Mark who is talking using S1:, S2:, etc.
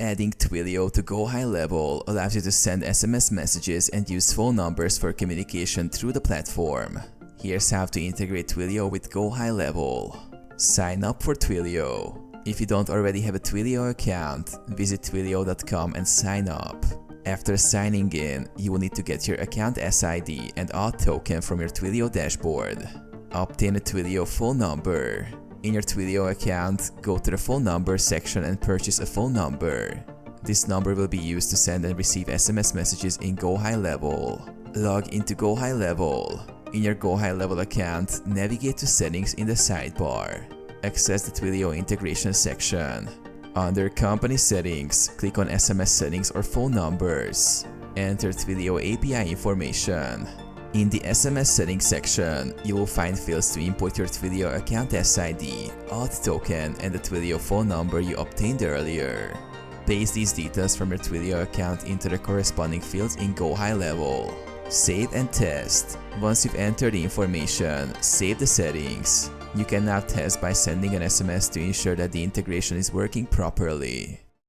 S1: Adding Twilio to GoHighLevel allows you to send SMS messages and use phone numbers for communication through the platform. Here's how to integrate Twilio with GoHighLevel. Sign up for Twilio. If you don't already have a Twilio account, visit twilio.com and sign up. After signing in, you will need to get your account SID and auth token from your Twilio dashboard. Obtain a Twilio phone number. In your Twilio account, go to the phone number section and purchase a phone number. This number will be used to send and receive SMS messages in GoHighLevel. Log into GoHighLevel. In your GoHighLevel account, navigate to Settings in the sidebar. Access the Twilio integration section. Under Company Settings, click on SMS settings or phone numbers. Enter Twilio API information. In the SMS settings section, you will find fields to input your Twilio account SID, auth token, and the Twilio phone number you obtained earlier. Paste these details from your Twilio account into the corresponding fields in GoHighLevel. Save and test. Once you've entered the information, save the settings. You can now test by sending an SMS to ensure that the integration is working properly.